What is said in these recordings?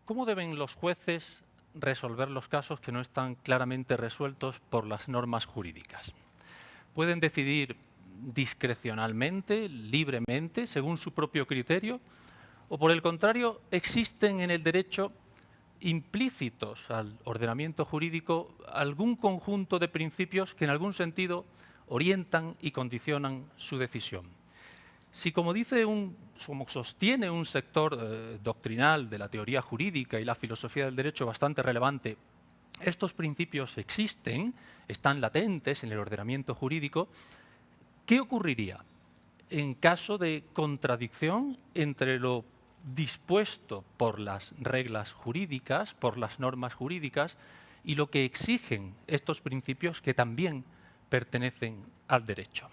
¿Cómo deben los jueces resolver los casos que no están claramente resueltos por las normas jurídicas? ¿Pueden decidir discrecionalmente, libremente, según su propio criterio? ¿O por el contrario, existen en el derecho implícitos al ordenamiento jurídico algún conjunto de principios que en algún sentido orientan y condicionan su decisión? Si, como sostiene un sector doctrinal de la teoría jurídica y la filosofía del derecho bastante relevante, estos principios existen, están latentes en el ordenamiento jurídico, ¿qué ocurriría en caso de contradicción entre lo dispuesto por las reglas jurídicas, por las normas jurídicas, y lo que exigen estos principios que también pertenecen al derecho?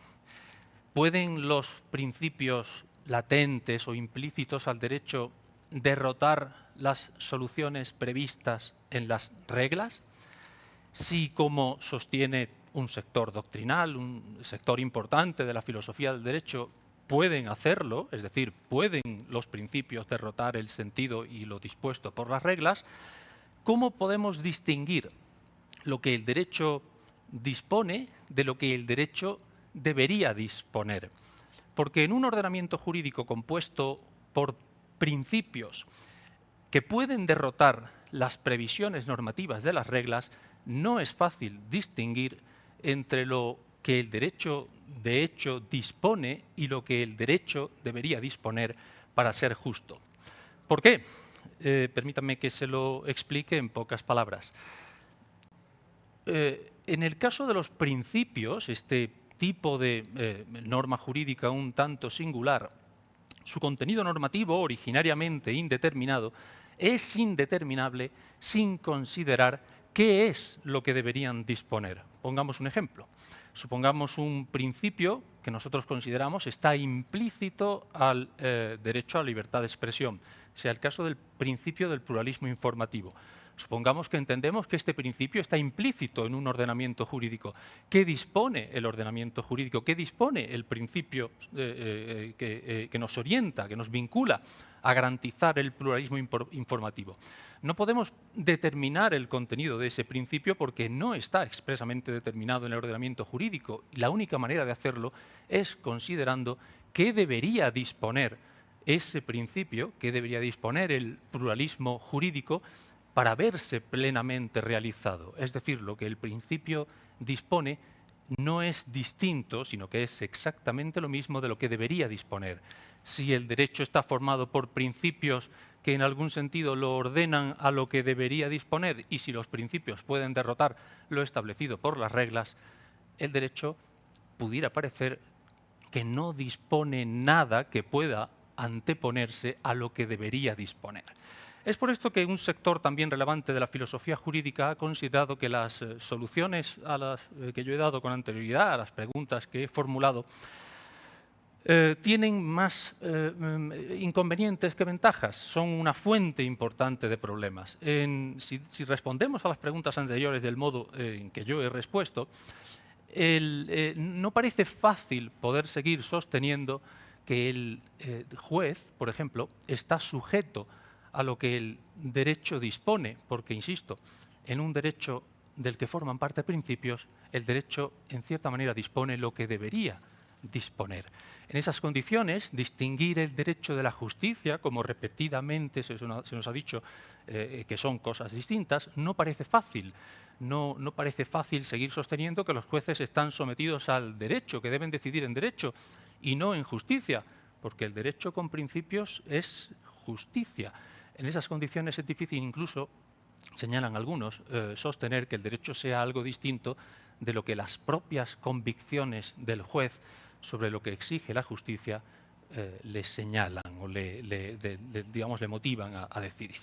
¿Pueden los principios latentes o implícitos al derecho derrotar las soluciones previstas en las reglas? Si, como sostiene un sector doctrinal, un sector importante de la filosofía del derecho, pueden hacerlo, es decir, pueden los principios derrotar el sentido y lo dispuesto por las reglas, ¿cómo podemos distinguir lo que el derecho dispone de lo que el derecho debería disponer? Porque en un ordenamiento jurídico compuesto por principios que pueden derrotar las previsiones normativas de las reglas, no es fácil distinguir entre lo que el derecho de hecho dispone y lo que el derecho debería disponer para ser justo. ¿Por qué? Permítanme que se lo explique en pocas palabras. En el caso de los principios, este tipo de norma jurídica un tanto singular, su contenido normativo, originariamente indeterminado, es indeterminable sin considerar qué es lo que deberían disponer. Pongamos un ejemplo. Supongamos un principio que nosotros consideramos está implícito al derecho a la libertad de expresión, sea el caso del principio del pluralismo informativo. Supongamos que entendemos que este principio está implícito en un ordenamiento jurídico. ¿Qué dispone el ordenamiento jurídico? ¿Qué dispone el principio que nos orienta, que nos vincula a garantizar el pluralismo informativo? No podemos determinar el contenido de ese principio porque no está expresamente determinado en el ordenamiento jurídico. Y la única manera de hacerlo es considerando qué debería disponer ese principio, qué debería disponer el pluralismo jurídico para verse plenamente realizado. Es decir, lo que el principio dispone no es distinto, sino que es exactamente lo mismo de lo que debería disponer. Si el derecho está formado por principios que en algún sentido lo ordenan a lo que debería disponer y si los principios pueden derrotar lo establecido por las reglas, el derecho pudiera parecer que no dispone nada que pueda anteponerse a lo que debería disponer. Es por esto que un sector también relevante de la filosofía jurídica ha considerado que las soluciones a las que yo he dado con anterioridad, a las preguntas que he formulado, tienen más inconvenientes que ventajas, son una fuente importante de problemas. Si respondemos a las preguntas anteriores del modo en que yo he respuesto, no parece fácil poder seguir sosteniendo que el juez, por ejemplo, está sujeto a lo que el derecho dispone, porque, insisto, en un derecho del que forman parte principios, el derecho, en cierta manera, dispone lo que debería disponer. En esas condiciones, distinguir el derecho de la justicia, como repetidamente se nos ha dicho que son cosas distintas, no parece fácil. No parece fácil seguir sosteniendo que los jueces están sometidos al derecho, que deben decidir en derecho y no en justicia, porque el derecho con principios es justicia. En esas condiciones es difícil incluso, señalan algunos, sostener que el derecho sea algo distinto de lo que las propias convicciones del juez sobre lo que exige la justicia le señalan o digamos, le motivan a decidir.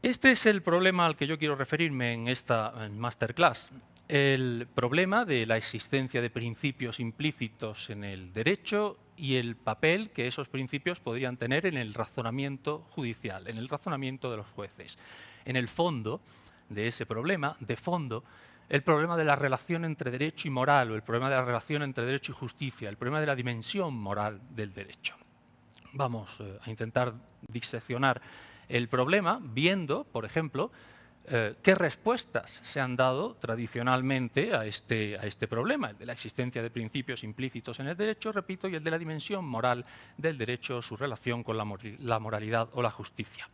Este es el problema al que yo quiero referirme en esta masterclass. El problema de la existencia de principios implícitos en el derecho y el papel que esos principios podrían tener en el razonamiento judicial, en el razonamiento de los jueces. En el fondo de ese problema, de fondo, el problema de la relación entre derecho y moral, o el problema de la relación entre derecho y justicia, el problema de la dimensión moral del derecho. Vamos a intentar diseccionar el problema viendo, por ejemplo, qué respuestas se han dado tradicionalmente a este problema, el de la existencia de principios implícitos en el derecho, repito, y el de la dimensión moral del derecho, su relación con la moralidad o la justicia.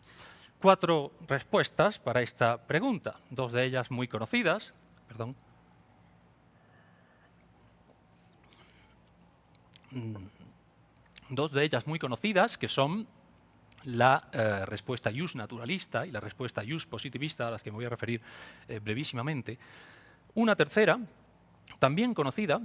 4 respuestas para esta pregunta, 2 de ellas muy conocidas, perdón. Dos de ellas muy conocidas, que son la respuesta jus naturalista y la respuesta jus positivista, a las que me voy a referir brevísimamente. Una tercera, también conocida,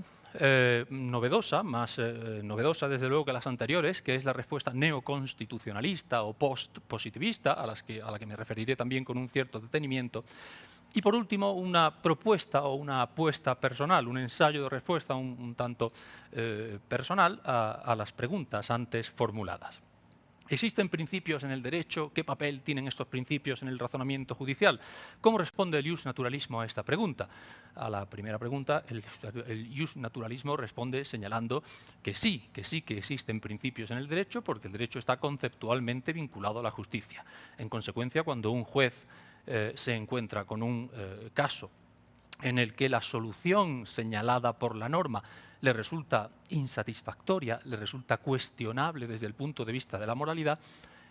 novedosa, más novedosa desde luego que las anteriores, que es la respuesta neoconstitucionalista o post-positivista, a la que me referiré también con un cierto detenimiento. Y por último, una propuesta o una apuesta personal, un ensayo de respuesta un tanto personal a las preguntas antes formuladas. ¿Existen principios en el derecho? ¿Qué papel tienen estos principios en el razonamiento judicial? ¿Cómo responde el jus naturalismo a esta pregunta? A la primera pregunta, el jus naturalismo responde señalando que sí que existen principios en el derecho, porque el derecho está conceptualmente vinculado a la justicia. En consecuencia, cuando un juez se encuentra con un caso en el que la solución señalada por la norma le resulta insatisfactoria, le resulta cuestionable desde el punto de vista de la moralidad,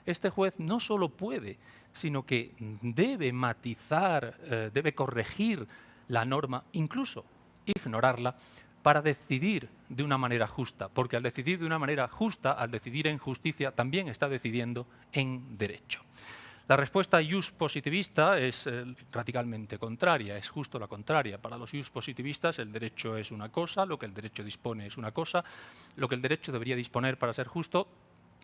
este juez no solo puede, sino que debe matizar, debe corregir la norma, incluso ignorarla, para decidir de una manera justa, porque al decidir de una manera justa, al decidir en justicia, también está decidiendo en derecho. La respuesta jus positivista es radicalmente contraria, es justo la contraria. Para los jus positivistas el derecho es una cosa, lo que el derecho dispone es una cosa, lo que el derecho debería disponer para ser justo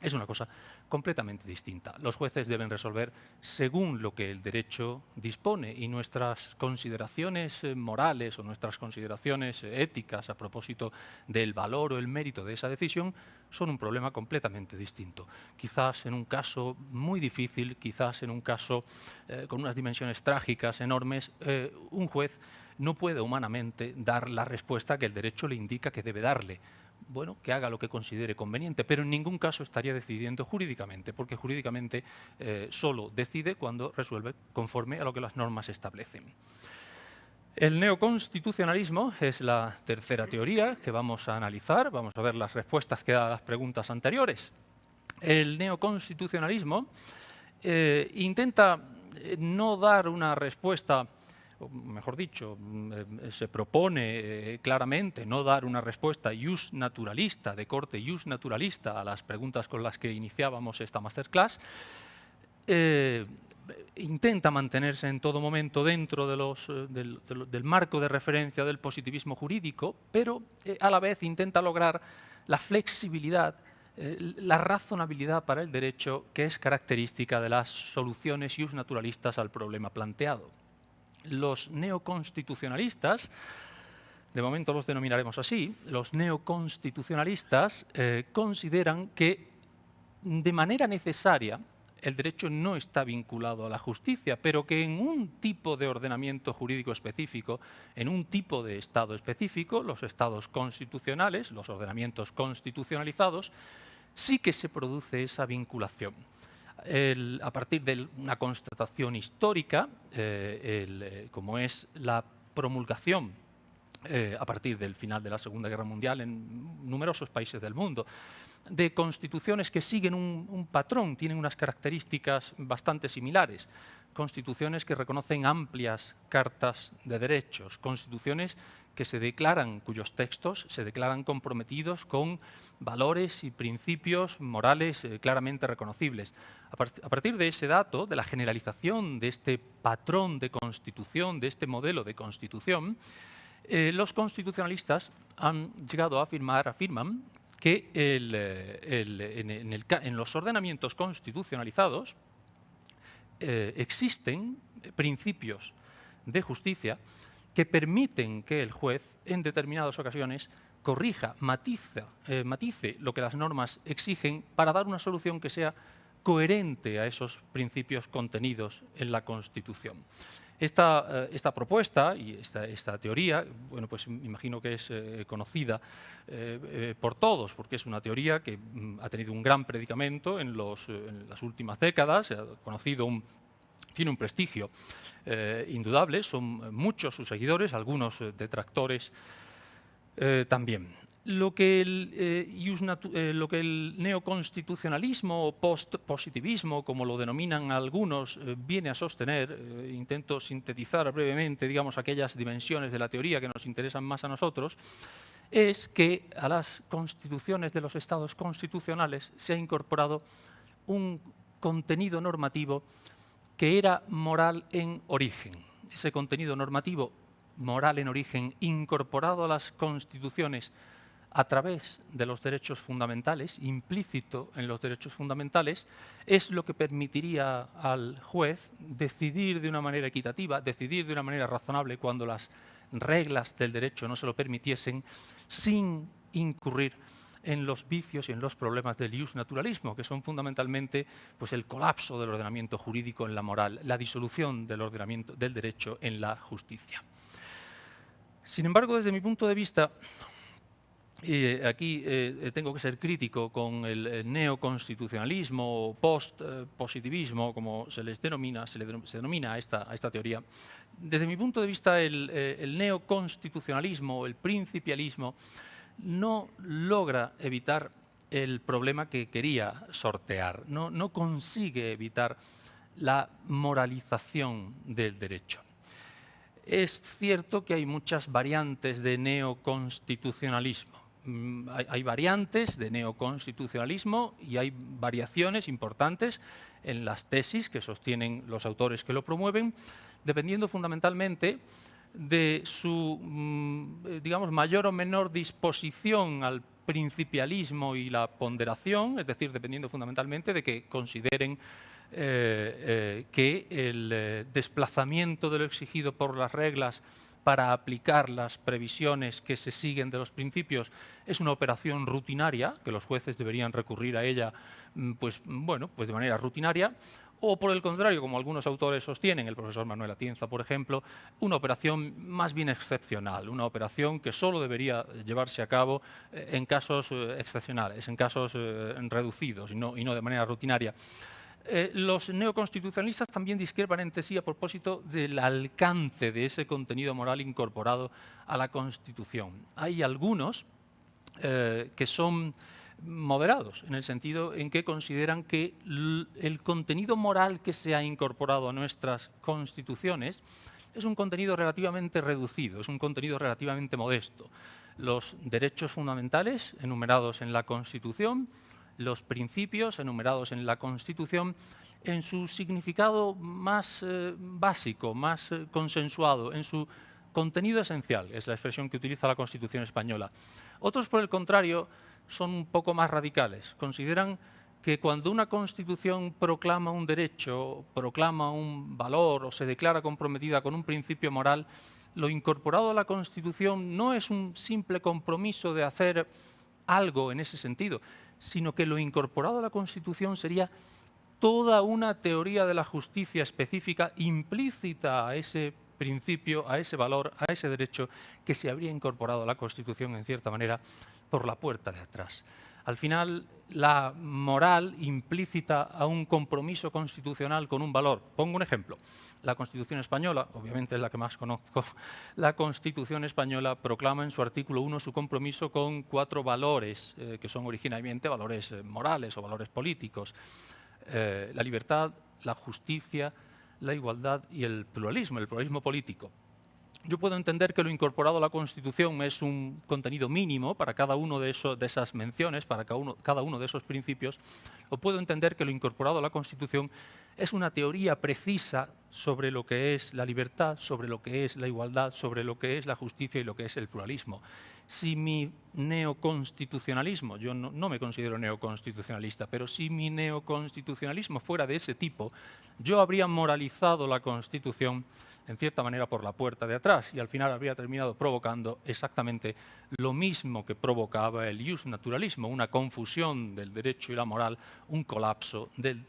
es una cosa completamente distinta. Los jueces deben resolver según lo que el derecho dispone y nuestras consideraciones morales o nuestras consideraciones éticas a propósito del valor o el mérito de esa decisión son un problema completamente distinto. Quizás en un caso muy difícil, quizás en un caso con unas dimensiones trágicas enormes, un juez no puede humanamente dar la respuesta que el derecho le indica que debe darle. Bueno, que haga lo que considere conveniente, pero en ningún caso estaría decidiendo jurídicamente, porque jurídicamente solo decide cuando resuelve conforme a lo que las normas establecen. El neoconstitucionalismo es la tercera teoría que vamos a analizar. Vamos a ver las respuestas que da a las preguntas anteriores. El neoconstitucionalismo intenta no dar una respuesta, o mejor dicho, se propone claramente no dar una respuesta jus naturalista, de corte jus naturalista, a las preguntas con las que iniciábamos esta masterclass. Intenta mantenerse en todo momento dentro de del marco de referencia del positivismo jurídico, pero a la vez intenta lograr la flexibilidad, la razonabilidad para el derecho que es característica de las soluciones jus naturalistas al problema planteado. Los neoconstitucionalistas, de momento los denominaremos así, los neoconstitucionalistas consideran que de manera necesaria el derecho no está vinculado a la justicia, pero que en un tipo de ordenamiento jurídico específico, en un tipo de Estado específico, los estados constitucionales, los ordenamientos constitucionalizados, sí que se produce esa vinculación. A partir de una constatación histórica, como es la promulgación a partir del final de la Segunda Guerra Mundial en numerosos países del mundo, de constituciones que siguen un patrón, tienen unas características bastante similares. Constituciones que reconocen amplias cartas de derechos, constituciones que se declaran, cuyos textos se declaran comprometidos con valores y principios morales claramente reconocibles. A partir de ese dato, de la generalización de este patrón de constitución, de este modelo de constitución, los constitucionalistas han llegado a afirman que en los ordenamientos constitucionalizados existen principios de justicia que permiten que el juez, en determinadas ocasiones, corrija, matice lo que las normas exigen para dar una solución que sea coherente a esos principios contenidos en la Constitución. Esta propuesta y esta teoría, bueno, pues imagino que es conocida por todos, porque es una teoría que ha tenido un gran predicamento en las últimas décadas, ha conocido tiene un prestigio indudable, son muchos sus seguidores, algunos detractores también. Lo que el neoconstitucionalismo o postpositivismo, como lo denominan algunos, viene a sostener, intento sintetizar brevemente, digamos, aquellas dimensiones de la teoría que nos interesan más a nosotros, es que a las constituciones de los estados constitucionales se ha incorporado un contenido normativo que era moral en origen. Ese contenido normativo moral en origen incorporado a las constituciones a través de los derechos fundamentales, implícito en los derechos fundamentales, es lo que permitiría al juez decidir de una manera equitativa, decidir de una manera razonable cuando las reglas del derecho no se lo permitiesen, sin incurrir en los vicios y en los problemas del iusnaturalismo, que son fundamentalmente pues, el colapso del ordenamiento jurídico en la moral, la disolución del ordenamiento del derecho en la justicia. Sin embargo, desde mi punto de vista, aquí tengo que ser crítico con el neoconstitucionalismo o postpositivismo, como se denomina a esta teoría. Desde mi punto de vista, el neoconstitucionalismo o el principialismo no logra evitar el problema que quería sortear, no consigue evitar la moralización del derecho. Es cierto que hay muchas variantes de neoconstitucionalismo. Hay variantes de neoconstitucionalismo y hay variaciones importantes en las tesis que sostienen los autores que lo promueven, dependiendo fundamentalmente de su, digamos, mayor o menor disposición al principialismo y la ponderación, es decir, dependiendo fundamentalmente de que consideren que el desplazamiento de lo exigido por las reglas para aplicar las previsiones que se siguen de los principios es una operación rutinaria, que los jueces deberían recurrir a ella pues de manera rutinaria, o por el contrario, como algunos autores sostienen, el profesor Manuel Atienza, por ejemplo, una operación más bien excepcional, una operación que solo debería llevarse a cabo en casos excepcionales, en casos reducidos y no de manera rutinaria. Los neoconstitucionalistas también discrepan entre sí a propósito del alcance de ese contenido moral incorporado a la Constitución. Hay algunos que son moderados, en el sentido en que consideran que el contenido moral que se ha incorporado a nuestras constituciones es un contenido relativamente reducido, es un contenido relativamente modesto. Los derechos fundamentales enumerados en la Constitución, los principios enumerados en la Constitución, en su significado más básico, más consensuado, en su contenido esencial, es la expresión que utiliza la Constitución española. Otros, por el contrario, son un poco más radicales. Consideran que cuando una Constitución proclama un derecho, proclama un valor o se declara comprometida con un principio moral, lo incorporado a la Constitución no es un simple compromiso de hacer algo en ese sentido, sino que lo incorporado a la Constitución sería toda una teoría de la justicia específica implícita a ese principio, a ese valor, a ese derecho que se habría incorporado a la Constitución, en cierta manera, por la puerta de atrás. Al final, la moral implícita a un compromiso constitucional con un valor. Pongo un ejemplo. La Constitución española, obviamente es la que más conozco, la Constitución española proclama en su artículo 1 su compromiso con 4 valores, que son originalmente valores morales o valores políticos. La libertad, la justicia, la igualdad y el pluralismo político. Yo puedo entender que lo incorporado a la Constitución es un contenido mínimo para cada uno de esas menciones, para cada uno de esos principios, o puedo entender que lo incorporado a la Constitución es una teoría precisa sobre lo que es la libertad, sobre lo que es la igualdad, sobre lo que es la justicia y lo que es el pluralismo. Si mi neoconstitucionalismo, yo no me considero neoconstitucionalista, pero si mi neoconstitucionalismo fuera de ese tipo, yo habría moralizado la Constitución en cierta manera por la puerta de atrás y al final habría terminado provocando exactamente lo mismo que provocaba el iusnaturalismo, una confusión del derecho y la moral, un colapso del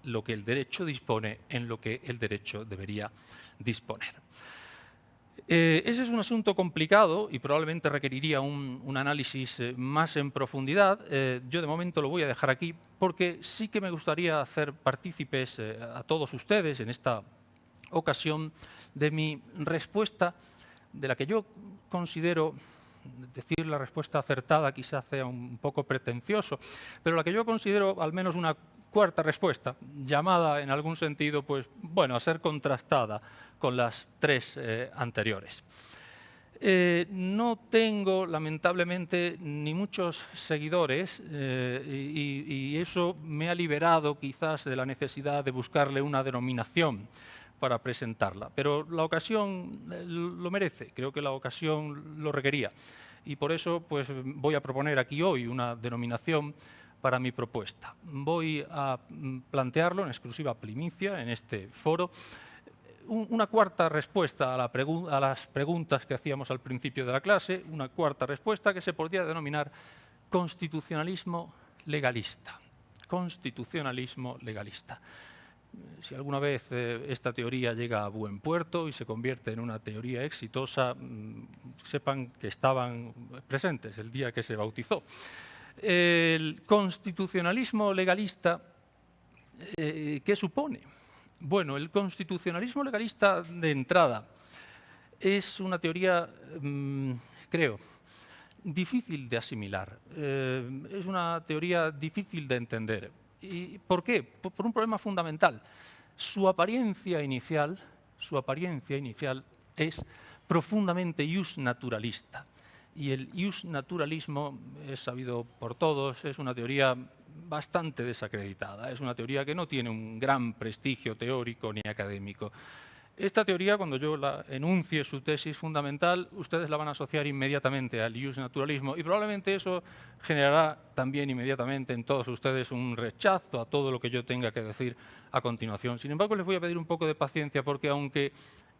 lo que el derecho dispone en lo que el derecho debería disponer. Ese es un asunto complicado y probablemente requeriría un análisis más en profundidad. Yo de momento lo voy a dejar aquí porque sí que me gustaría hacer partícipes a todos ustedes en esta ocasión de mi respuesta, de la que yo considero, decir la respuesta acertada quizás sea un poco pretencioso, pero la que yo considero al menos una cuarta respuesta, llamada en algún sentido, pues bueno, a ser contrastada con las tres anteriores. No tengo, lamentablemente, ni muchos seguidores y eso me ha liberado quizás de la necesidad de buscarle una denominación para presentarla. Pero la ocasión lo merece, creo que la ocasión lo requería. Y por eso pues, voy a proponer aquí hoy una denominación para mi propuesta. Voy a plantearlo en exclusiva primicia en este foro, una cuarta respuesta a las preguntas que hacíamos al principio de la clase, una cuarta respuesta que se podría denominar constitucionalismo legalista. Constitucionalismo legalista. Si alguna vez esta teoría llega a buen puerto y se convierte en una teoría exitosa, sepan que estaban presentes el día que se bautizó. El constitucionalismo legalista, ¿qué supone? Bueno, el constitucionalismo legalista de entrada es una teoría, creo, difícil de asimilar. Es una teoría difícil de entender. ¿Y por qué? Por un problema fundamental. Su apariencia inicial es profundamente iusnaturalista. Y el iusnaturalismo, es sabido por todos, es una teoría bastante desacreditada. Es una teoría que no tiene un gran prestigio teórico ni académico. Esta teoría, cuando yo la enuncie su tesis fundamental, ustedes la van a asociar inmediatamente al iusnaturalismo y probablemente eso generará también inmediatamente en todos ustedes un rechazo a todo lo que yo tenga que decir a continuación. Sin embargo, les voy a pedir un poco de paciencia porque aunque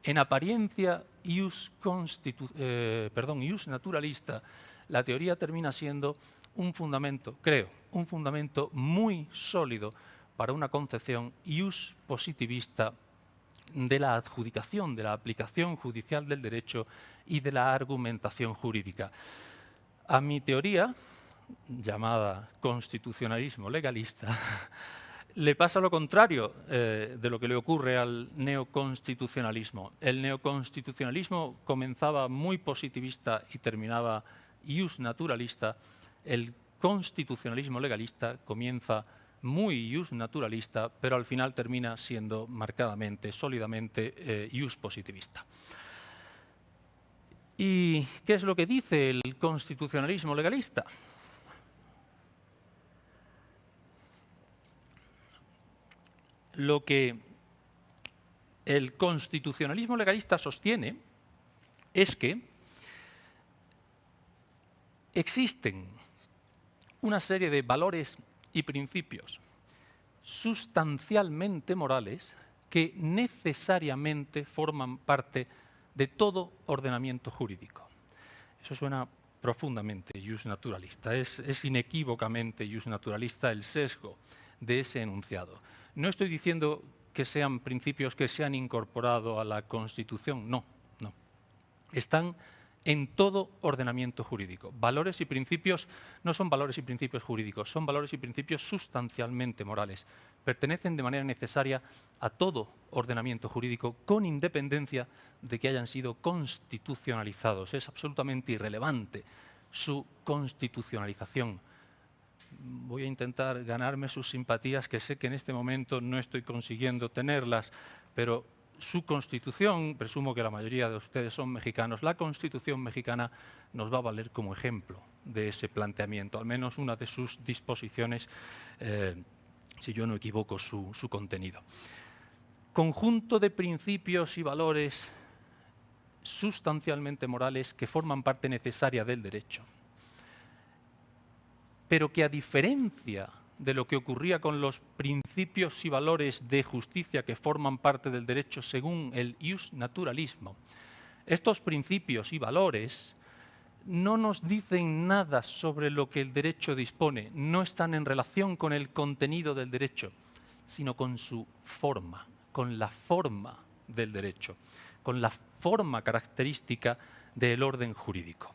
en apariencia iusnaturalista, la teoría termina siendo un fundamento, creo, un fundamento muy sólido para una concepción iuspositivista de la adjudicación, de la aplicación judicial del derecho y de la argumentación jurídica. A mi teoría, llamada constitucionalismo legalista, le pasa lo contrario de lo que le ocurre al neoconstitucionalismo. El neoconstitucionalismo comenzaba muy positivista y terminaba iusnaturalista. El constitucionalismo legalista comienza muy iusnaturalista, pero al final termina siendo marcadamente, sólidamente iuspositivista. ¿Y qué es lo que dice el constitucionalismo legalista? Lo que el constitucionalismo legalista sostiene es que existen una serie de valores y principios sustancialmente morales que necesariamente forman parte de todo ordenamiento jurídico. Eso suena profundamente iusnaturalista, es inequívocamente iusnaturalista el sesgo de ese enunciado. No estoy diciendo que sean principios que se han incorporado a la Constitución, no, no. Están en todo ordenamiento jurídico. Valores y principios no son valores y principios jurídicos, son valores y principios sustancialmente morales. Pertenecen de manera necesaria a todo ordenamiento jurídico con independencia de que hayan sido constitucionalizados. Es absolutamente irrelevante su constitucionalización. Voy a intentar ganarme sus simpatías, que sé que en este momento no estoy consiguiendo tenerlas, pero su Constitución, presumo que la mayoría de ustedes son mexicanos, la Constitución mexicana nos va a valer como ejemplo de ese planteamiento, al menos una de sus disposiciones, si yo no equivoco su contenido. Conjunto de principios y valores sustancialmente morales que forman parte necesaria del derecho, pero que a diferencia de lo que ocurría con los principios y valores de justicia que forman parte del derecho según el iusnaturalismo, estos principios y valores no nos dicen nada sobre lo que el derecho dispone, no están en relación con el contenido del derecho, sino con su forma, con la forma del derecho, con la forma característica del orden jurídico.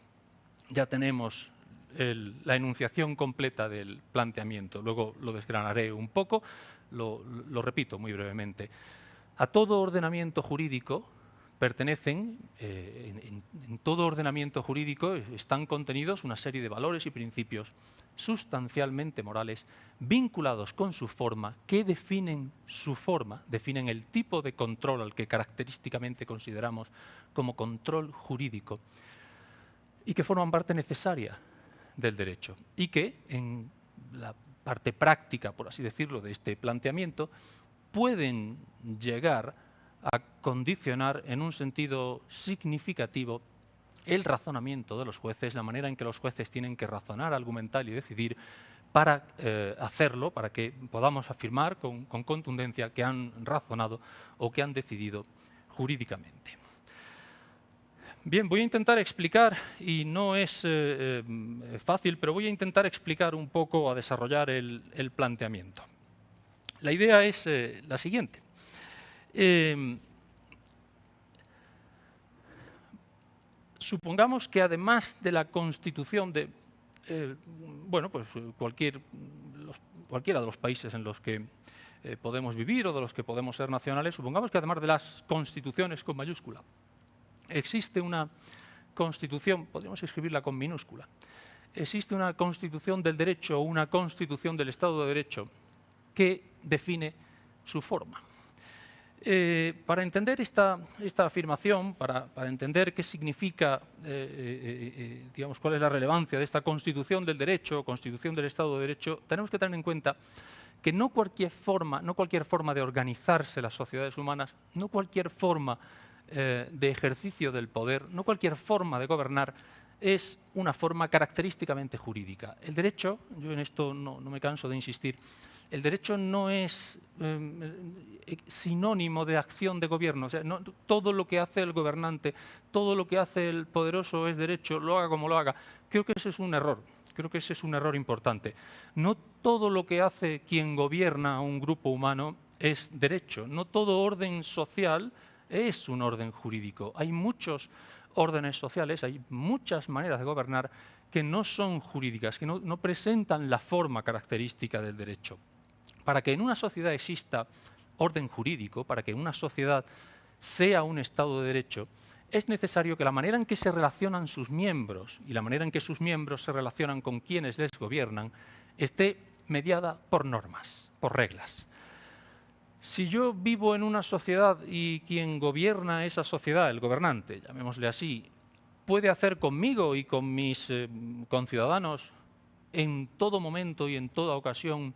Ya tenemos la enunciación completa del planteamiento, luego lo desgranaré un poco, lo repito muy brevemente. A todo ordenamiento jurídico pertenecen, en todo ordenamiento jurídico están contenidos una serie de valores y principios sustancialmente morales vinculados con su forma, que definen su forma, definen el tipo de control al que característicamente consideramos como control jurídico y que forman parte necesaria del derecho y que en la parte práctica, por así decirlo, de este planteamiento pueden llegar a condicionar en un sentido significativo el razonamiento de los jueces, la manera en que los jueces tienen que razonar, argumentar y decidir para hacerlo, para que podamos afirmar con contundencia que han razonado o que han decidido jurídicamente. Bien, voy a intentar explicar, y no es fácil, pero voy a intentar explicar un poco, a desarrollar el planteamiento. La idea es la siguiente. Supongamos que además de la constitución de cualquiera de los países en los que podemos vivir o de los que podemos ser nacionales, supongamos que además de las constituciones con mayúscula, existe una constitución, podríamos escribirla con minúscula, existe una constitución del derecho o una constitución del Estado de Derecho que define su forma. Para entender esta afirmación, para entender qué significa, digamos, cuál es la relevancia de esta constitución del derecho o constitución del Estado de Derecho, tenemos que tener en cuenta que no cualquier forma de organizarse las sociedades humanas, no cualquier forma de ejercicio del poder, no cualquier forma de gobernar es una forma característicamente jurídica. El derecho, yo en esto no me canso de insistir, el derecho no es sinónimo de acción de gobierno. O sea, no, todo lo que hace el gobernante, todo lo que hace el poderoso es derecho, lo haga como lo haga. Creo que ese es un error. Creo que ese es un error importante. No todo lo que hace quien gobierna a un grupo humano es derecho. No todo orden social es un orden jurídico. Hay muchos órdenes sociales, hay muchas maneras de gobernar que no son jurídicas, que no presentan la forma característica del derecho. Para que en una sociedad exista orden jurídico, para que una sociedad sea un Estado de Derecho, es necesario que la manera en que se relacionan sus miembros y la manera en que sus miembros se relacionan con quienes les gobiernan esté mediada por normas, por reglas. Si yo vivo en una sociedad y quien gobierna esa sociedad, el gobernante, llamémosle así, puede hacer conmigo y con mis conciudadanos en todo momento y en toda ocasión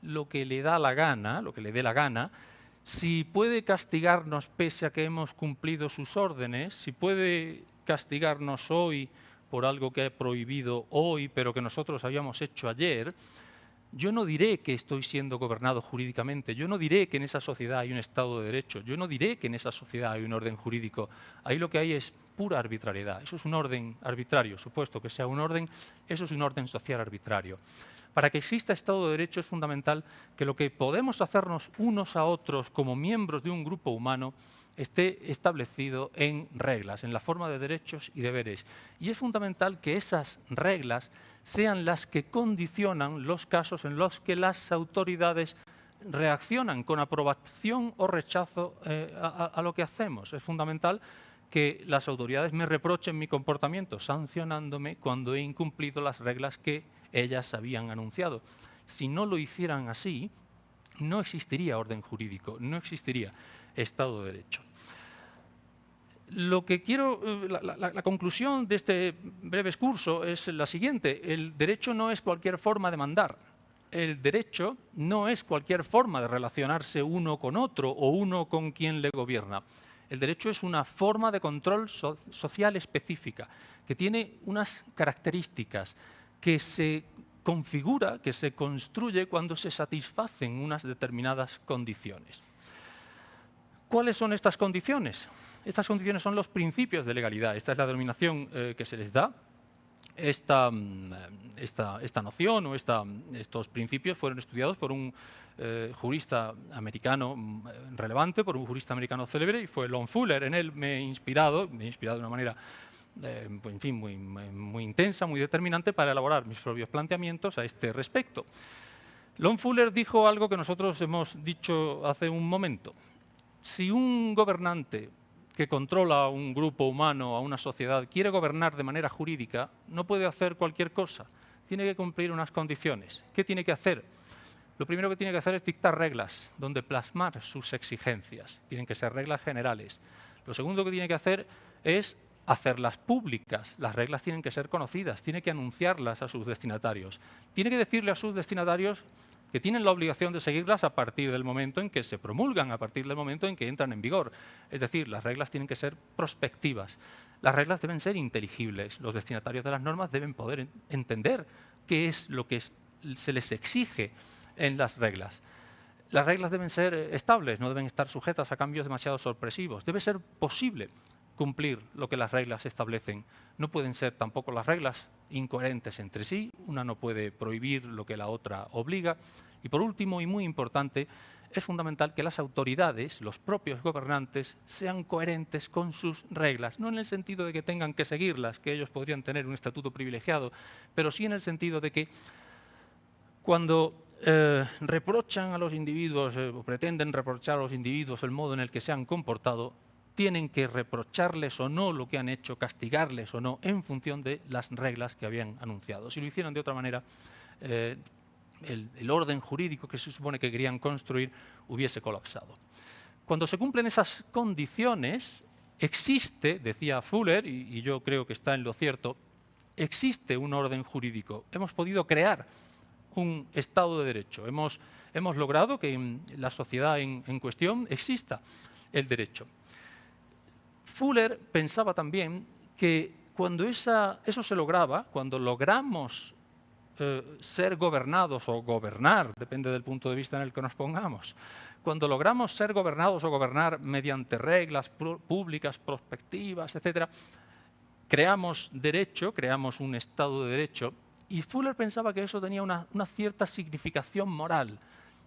lo que le da la gana, lo que le dé la gana, si puede castigarnos pese a que hemos cumplido sus órdenes, si puede castigarnos hoy por algo que ha prohibido hoy, pero que nosotros habíamos hecho ayer, yo no diré que estoy siendo gobernado jurídicamente, yo no diré que en esa sociedad hay un Estado de Derecho, yo no diré que en esa sociedad hay un orden jurídico. Ahí lo que hay es pura arbitrariedad. Eso es un orden arbitrario, supuesto que sea un orden, eso es un orden social arbitrario. Para que exista Estado de Derecho es fundamental que lo que podemos hacernos unos a otros como miembros de un grupo humano esté establecido en reglas, en la forma de derechos y deberes. Y es fundamental que esas reglas sean las que condicionan los casos en los que las autoridades reaccionan con aprobación o rechazo a lo que hacemos. Es fundamental que las autoridades me reprochen mi comportamiento sancionándome cuando he incumplido las reglas que ellas habían anunciado. Si no lo hicieran así, no existiría orden jurídico, no existiría Estado de Derecho. Lo que quiero, la conclusión de este breve excurso es la siguiente. El derecho no es cualquier forma de mandar. El derecho no es cualquier forma de relacionarse uno con otro o uno con quien le gobierna. El derecho es una forma de control social específica que tiene unas características que se configura, que se construye cuando se satisfacen unas determinadas condiciones. ¿Cuáles son estas condiciones? Estas condiciones son los principios de legalidad. Esta es la denominación que se les da. Esta noción o estos principios fueron estudiados por un jurista americano relevante, por un jurista americano célebre, y fue Lon Fuller. En él me he inspirado de una manera en fin, muy intensa, muy determinante para elaborar mis propios planteamientos a este respecto. Lon Fuller dijo algo que nosotros hemos dicho hace un momento. Si un gobernante que controla a un grupo humano, a una sociedad, quiere gobernar de manera jurídica, no puede hacer cualquier cosa. Tiene que cumplir unas condiciones. ¿Qué tiene que hacer? Lo primero que tiene que hacer es dictar reglas donde plasmar sus exigencias. Tienen que ser reglas generales. Lo segundo que tiene que hacer es hacerlas públicas. Las reglas tienen que ser conocidas, tiene que anunciarlas a sus destinatarios. Tiene que decirle a sus destinatarios que tienen la obligación de seguirlas a partir del momento en que se promulgan, a partir del momento en que entran en vigor. Es decir, las reglas tienen que ser prospectivas. Las reglas deben ser inteligibles. Los destinatarios de las normas deben poder entender qué es lo que se les exige en las reglas. Las reglas deben ser estables, no deben estar sujetas a cambios demasiado sorpresivos. Debe ser posible cumplir lo que las reglas establecen. No pueden ser tampoco las reglas incoherentes entre sí, una no puede prohibir lo que la otra obliga. Y por último, y muy importante, es fundamental que las autoridades, los propios gobernantes, sean coherentes con sus reglas, no en el sentido de que tengan que seguirlas, que ellos podrían tener un estatuto privilegiado, pero sí en el sentido de que cuando reprochan a los individuos o pretenden reprochar a los individuos el modo en el que se han comportado, tienen que reprocharles o no lo que han hecho, castigarles o no, en función de las reglas que habían anunciado. Si lo hicieran de otra manera, el orden jurídico que se supone que querían construir hubiese colapsado. Cuando se cumplen esas condiciones, existe, decía Fuller, y yo creo que está en lo cierto, existe un orden jurídico. Hemos podido crear un Estado de Derecho. Hemos logrado que en la sociedad en cuestión exista el derecho. Fuller pensaba también que cuando eso se lograba, cuando logramos ser gobernados o gobernar, depende del punto de vista en el que nos pongamos, cuando logramos ser gobernados o gobernar mediante reglas públicas, prospectivas, etc., creamos derecho, creamos un Estado de Derecho, y Fuller pensaba que eso tenía una cierta significación moral.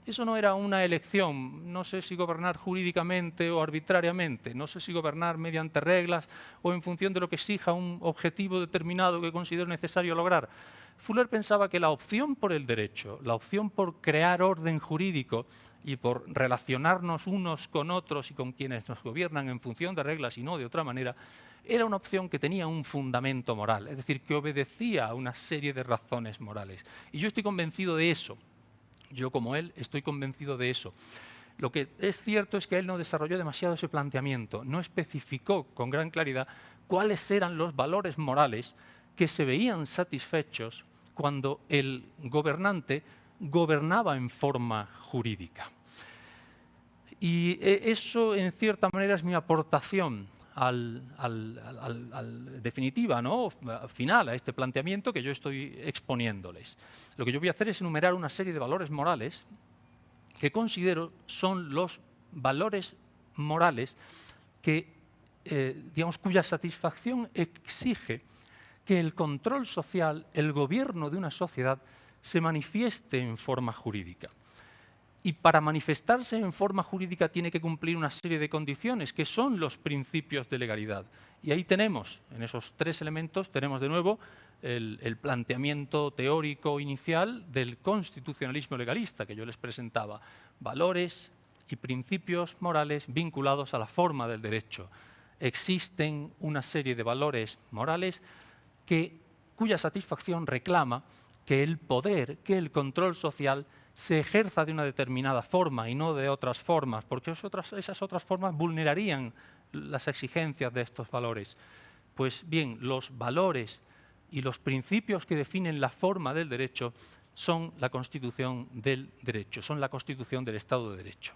Eso no era una elección, no sé si gobernar jurídicamente o arbitrariamente, no sé si gobernar mediante reglas o en función de lo que exija un objetivo determinado que considero necesario lograr. Fuller pensaba que la opción por el derecho, la opción por crear orden jurídico y por relacionarnos unos con otros y con quienes nos gobiernan en función de reglas y no de otra manera, era una opción que tenía un fundamento moral, es decir, que obedecía a una serie de razones morales. Y yo estoy convencido de eso. Yo, como él, estoy convencido de eso. Lo que es cierto es que él no desarrolló demasiado ese planteamiento, no especificó con gran claridad cuáles eran los valores morales que se veían satisfechos cuando el gobernante gobernaba en forma jurídica. Y eso, en cierta manera, es mi aportación definitiva, ¿no? Final a este planteamiento que yo estoy exponiéndoles. Lo que yo voy a hacer es enumerar una serie de valores morales que considero son los valores morales que, digamos, cuya satisfacción exige que el control social, el gobierno de una sociedad, se manifieste en forma jurídica. Y para manifestarse en forma jurídica tiene que cumplir una serie de condiciones, que son los principios de legalidad. Y ahí tenemos, en esos tres elementos, tenemos de nuevo el planteamiento teórico inicial del constitucionalismo legalista que yo les presentaba. Valores y principios morales vinculados a la forma del derecho. Existen una serie de valores morales cuya satisfacción reclama que el poder, que el control social se ejerza de una determinada forma y no de otras formas, porque esas otras formas vulnerarían las exigencias de estos valores. Pues bien, los valores y los principios que definen la forma del derecho son la constitución del derecho, son la constitución del Estado de Derecho.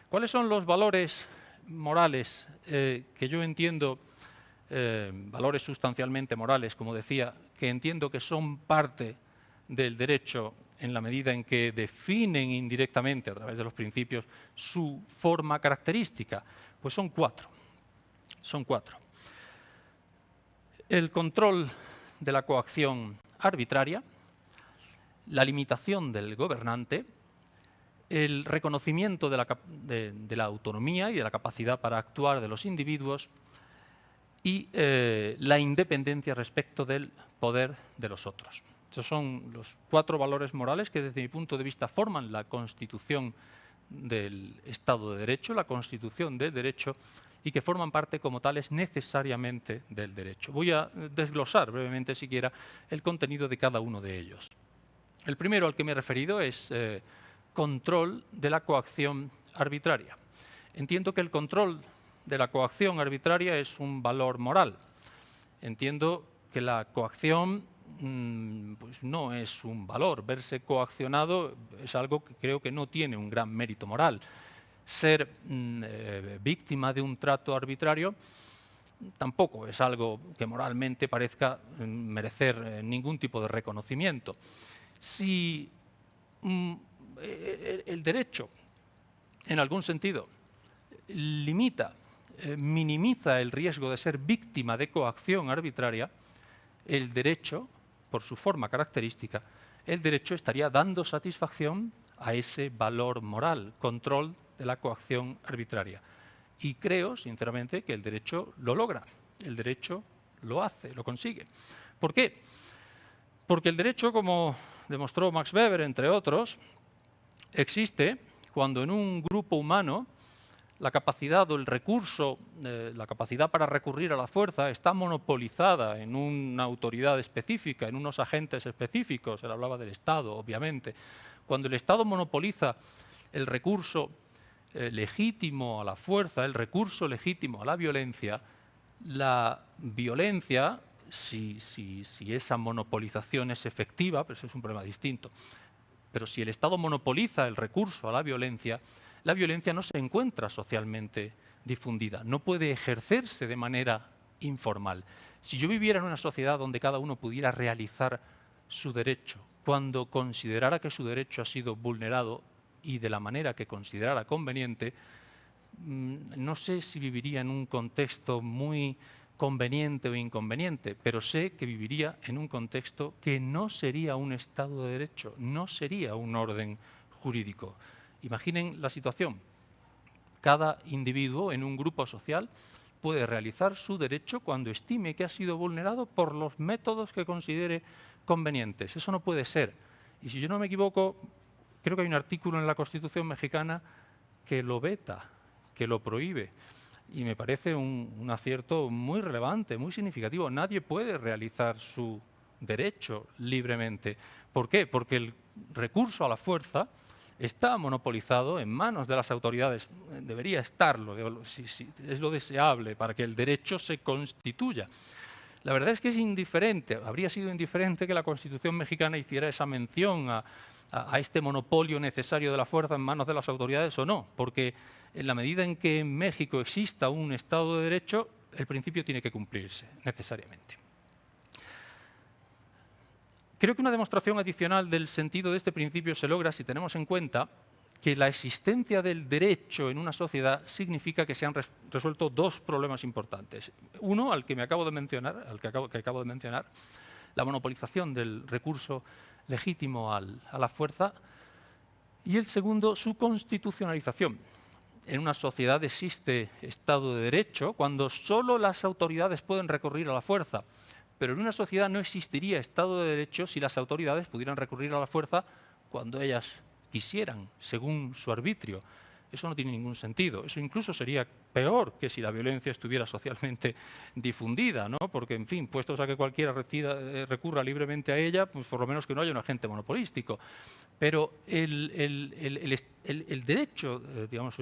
¿Cuáles son los valores morales que yo entiendo, valores sustancialmente morales, como decía, que entiendo que son parte del derecho en la medida en que definen indirectamente, a través de los principios, su forma característica? Pues son cuatro. Son cuatro. El control de la coacción arbitraria, la limitación del gobernante, el reconocimiento de la autonomía y de la capacidad para actuar de los individuos y la independencia respecto del poder de los otros. Esos son los 4 valores morales que, desde mi punto de vista, forman la constitución del Estado de Derecho, la constitución del derecho, y que forman parte como tales necesariamente del derecho. Voy a desglosar brevemente, siquiera, el contenido de cada uno de ellos. El primero al que me he referido es control de la coacción arbitraria. Entiendo que el control de la coacción arbitraria es un valor moral. Entiendo que la coacción pues no es un valor. Verse coaccionado es algo que creo que no tiene un gran mérito moral. Ser víctima de un trato arbitrario tampoco es algo que moralmente parezca merecer ningún tipo de reconocimiento. Si el derecho, en algún sentido, limita, minimiza el riesgo de ser víctima de coacción arbitraria, el derecho, por su forma característica, el derecho estaría dando satisfacción a ese valor moral, control de la coacción arbitraria. Y creo, sinceramente, que el derecho lo logra, el derecho lo hace, lo consigue. ¿Por qué? Porque el derecho, como demostró Max Weber, entre otros, existe cuando en un grupo humano la capacidad o el recurso, la capacidad para recurrir a la fuerza está monopolizada en una autoridad específica, en unos agentes específicos. Él hablaba del Estado, obviamente. Cuando el Estado monopoliza el recurso legítimo a la fuerza, el recurso legítimo a la violencia, si esa monopolización es efectiva, pero eso es un problema distinto, pero si el Estado monopoliza el recurso a la violencia no se encuentra socialmente difundida, no puede ejercerse de manera informal. Si yo viviera en una sociedad donde cada uno pudiera realizar su derecho, cuando considerara que su derecho ha sido vulnerado y de la manera que considerara conveniente, no sé si viviría en un contexto muy conveniente o inconveniente, pero sé que viviría en un contexto que no sería un Estado de Derecho, no sería un orden jurídico. Imaginen la situación. Cada individuo en un grupo social puede realizar su derecho cuando estime que ha sido vulnerado por los métodos que considere convenientes. Eso no puede ser. Y si yo no me equivoco, creo que hay un artículo en la Constitución mexicana que lo veta, que lo prohíbe. Y me parece un acierto muy relevante, muy significativo. Nadie puede realizar su derecho libremente. ¿Por qué? Porque el recurso a la fuerza está monopolizado en manos de las autoridades. Debería estarlo, es lo deseable para que el derecho se constituya. La verdad es que es indiferente, habría sido indiferente que la Constitución mexicana hiciera esa mención a este monopolio necesario de la fuerza en manos de las autoridades o no, porque en la medida en que en México exista un Estado de Derecho, el principio tiene que cumplirse necesariamente. Creo que una demostración adicional del sentido de este principio se logra si tenemos en cuenta que la existencia del derecho en una sociedad significa que se han resuelto 2 problemas importantes. Uno, al que acabo de mencionar, la monopolización del recurso legítimo a la fuerza, y el segundo, su constitucionalización. En una sociedad existe Estado de Derecho cuando solo las autoridades pueden recurrir a la fuerza. Pero en una sociedad no existiría Estado de Derecho si las autoridades pudieran recurrir a la fuerza cuando ellas quisieran, según su arbitrio. Eso no tiene ningún sentido. Eso incluso sería peor que si la violencia estuviera socialmente difundida, ¿no? Porque, en fin, puestos a que cualquiera recurra libremente a ella, pues por lo menos que no haya un agente monopolístico. Pero el derecho, digamos,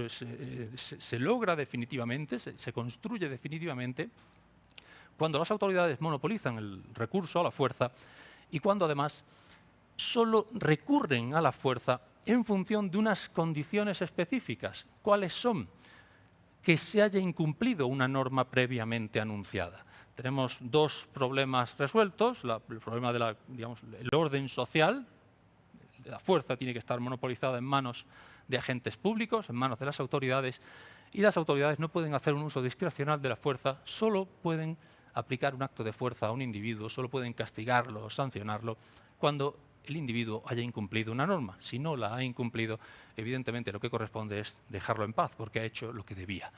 se logra definitivamente, se construye definitivamente cuando las autoridades monopolizan el recurso a la fuerza y cuando además solo recurren a la fuerza en función de unas condiciones específicas. ¿Cuáles son? Que se haya incumplido una norma previamente anunciada. Tenemos 2 problemas resueltos. El problema del orden social. La fuerza tiene que estar monopolizada en manos de agentes públicos, en manos de las autoridades, y las autoridades no pueden hacer un uso discrecional de la fuerza, solo pueden aplicar un acto de fuerza a un individuo, solo pueden castigarlo o sancionarlo cuando el individuo haya incumplido una norma. Si no la ha incumplido, evidentemente lo que corresponde es dejarlo en paz, porque ha hecho lo que debía.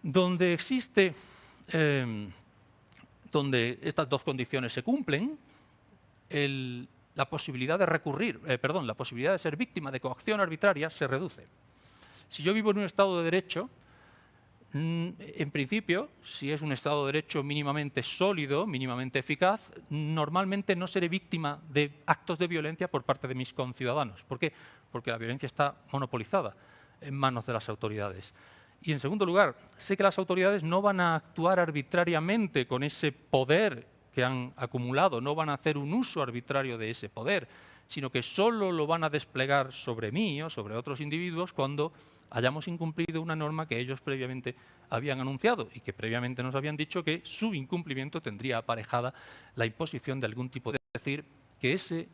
Donde existe, donde estas dos condiciones se cumplen, la posibilidad de recurrir, la posibilidad de ser víctima de coacción arbitraria se reduce. Si yo vivo en un Estado de Derecho, en principio, si es un Estado de Derecho mínimamente sólido, mínimamente eficaz, normalmente no seré víctima de actos de violencia por parte de mis conciudadanos. ¿Por qué? Porque la violencia está monopolizada en manos de las autoridades. Y en segundo lugar, sé que las autoridades no van a actuar arbitrariamente con ese poder que han acumulado, no van a hacer un uso arbitrario de ese poder, sino que solo lo van a desplegar sobre mí o sobre otros individuos cuando hayamos incumplido una norma que ellos previamente habían anunciado y que previamente nos habían dicho que su incumplimiento tendría aparejada la imposición de algún tipo de... Es decir, que ese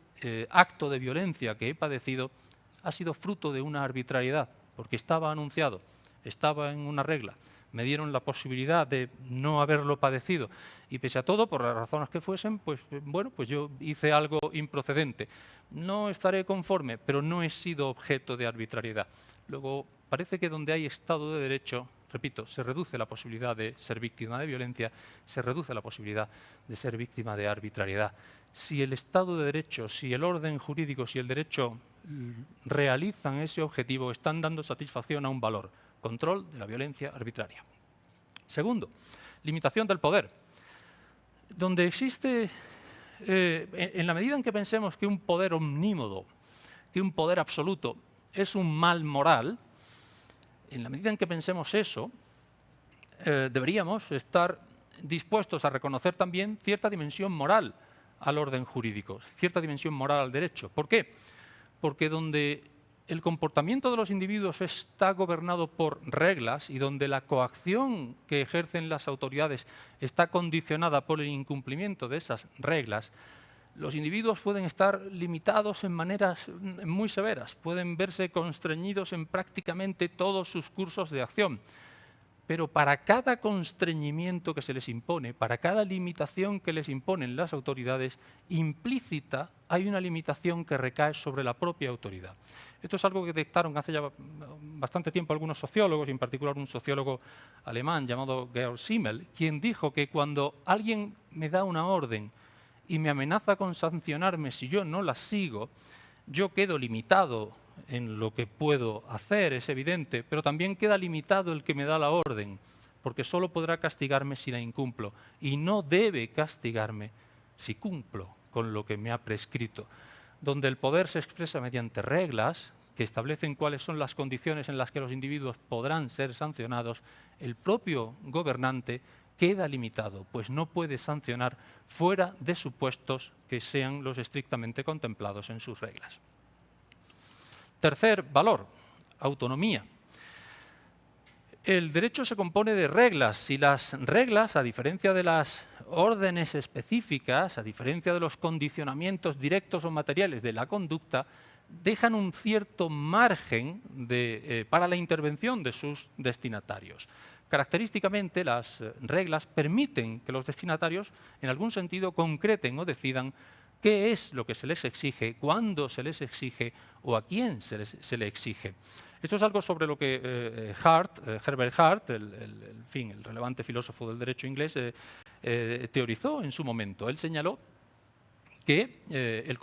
acto de violencia que he padecido ha sido fruto de una arbitrariedad, porque estaba anunciado, estaba en una regla, me dieron la posibilidad de no haberlo padecido y pese a todo, por las razones que fuesen, pues bueno, pues yo hice algo improcedente. No estaré conforme, pero no he sido objeto de arbitrariedad. Luego, parece que donde hay Estado de Derecho, repito, se reduce la posibilidad de ser víctima de violencia, se reduce la posibilidad de ser víctima de arbitrariedad. Si el Estado de Derecho, si el orden jurídico, si el derecho realizan ese objetivo, están dando satisfacción a un valor: control de la violencia arbitraria. Segundo, limitación del poder. Donde existe, en la medida en que pensemos que un poder omnímodo, que un poder absoluto es un mal moral, en la medida en que pensemos eso, deberíamos estar dispuestos a reconocer también cierta dimensión moral al orden jurídico, cierta dimensión moral al derecho. ¿Por qué? Porque donde el comportamiento de los individuos está gobernado por reglas y donde la coacción que ejercen las autoridades está condicionada por el incumplimiento de esas reglas, los individuos pueden estar limitados en maneras muy severas, pueden verse constreñidos en prácticamente todos sus cursos de acción. Pero para cada constreñimiento que se les impone, para cada limitación que les imponen las autoridades, implícita hay una limitación que recae sobre la propia autoridad. Esto es algo que detectaron hace ya bastante tiempo algunos sociólogos, y en particular un sociólogo alemán llamado Georg Simmel, quien dijo que cuando alguien me da una orden y me amenaza con sancionarme si yo no la sigo, yo quedo limitado en lo que puedo hacer, es evidente, pero también queda limitado el que me da la orden, porque solo podrá castigarme si la incumplo, y no debe castigarme si cumplo con lo que me ha prescrito. Donde el poder se expresa mediante reglas que establecen cuáles son las condiciones en las que los individuos podrán ser sancionados, el propio gobernante queda limitado, pues no puede sancionar fuera de supuestos que sean los estrictamente contemplados en sus reglas. Tercer valor, autonomía. El derecho se compone de reglas. Si las reglas, a diferencia de las órdenes específicas, a diferencia de los condicionamientos directos o materiales de la conducta, dejan un cierto margen para la intervención de sus destinatarios. Característicamente, las reglas permiten que los destinatarios, en algún sentido, concreten o decidan qué es lo que se les exige, cuándo se les exige o a quién se le exige. Esto es algo sobre lo que Herbert Hart, el relevante filósofo del derecho inglés, teorizó en su momento. Él señaló que el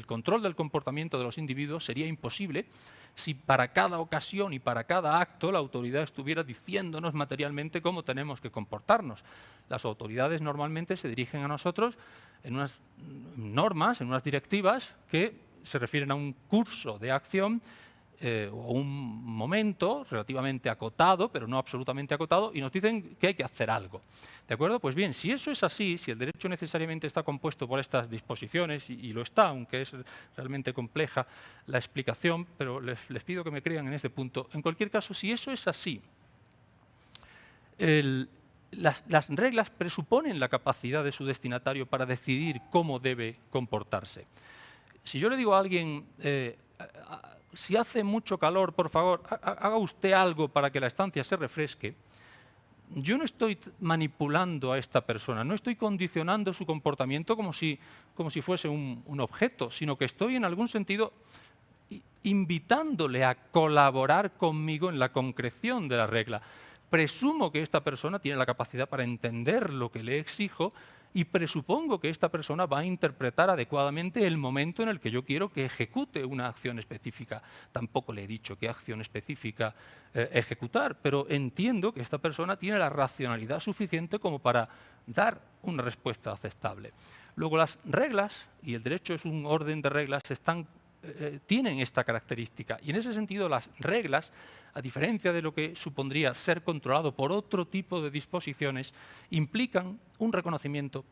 control del comportamiento de los individuos sería imposible si para cada ocasión y para cada acto la autoridad estuviera diciéndonos materialmente cómo tenemos que comportarnos. Las autoridades normalmente se dirigen a nosotros en unas normas, en unas directivas que se refieren a un curso de acción o un momento relativamente acotado, pero no absolutamente acotado, y nos dicen que hay que hacer algo. ¿De acuerdo? Pues bien, si eso es así, si el derecho necesariamente está compuesto por estas disposiciones, y lo está, aunque es realmente compleja la explicación, pero les pido que me crean en este punto. En cualquier caso, si eso es así, las reglas presuponen la capacidad de su destinatario para decidir cómo debe comportarse. Si yo le digo a alguien, si hace mucho calor, por favor, haga usted algo para que la estancia se refresque, yo no estoy manipulando a esta persona, no estoy condicionando su comportamiento como si fuese un objeto, sino que estoy en algún sentido invitándole a colaborar conmigo en la concreción de la regla. Presumo que esta persona tiene la capacidad para entender lo que le exijo y presupongo que esta persona va a interpretar adecuadamente el momento en el que yo quiero que ejecute una acción específica. Tampoco le he dicho qué acción específica ejecutar, pero entiendo que esta persona tiene la racionalidad suficiente como para dar una respuesta aceptable. Luego las reglas, y el derecho es un orden de reglas, tienen esta característica. Y en ese sentido las reglas, a diferencia de lo que supondría ser controlado por otro tipo de disposiciones, implican un reconocimiento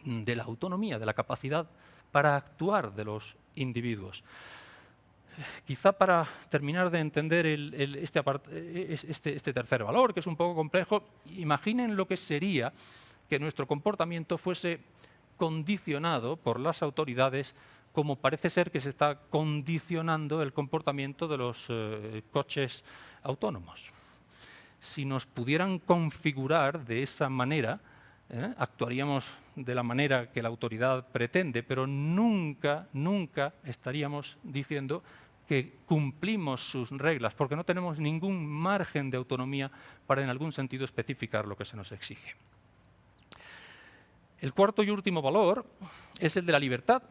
de la autonomía, de la capacidad para actuar de los individuos. Quizá para terminar de entender este tercer valor, que es un poco complejo, imaginen lo que sería que nuestro comportamiento fuese condicionado por las autoridades, como parece ser que se está condicionando el comportamiento de los coches autónomos. Si nos pudieran configurar de esa manera, actuaríamos de la manera que la autoridad pretende, pero nunca, nunca estaríamos diciendo que cumplimos sus reglas, porque no tenemos ningún margen de autonomía para en algún sentido especificar lo que se nos exige. El cuarto y último valor es el de la libertad.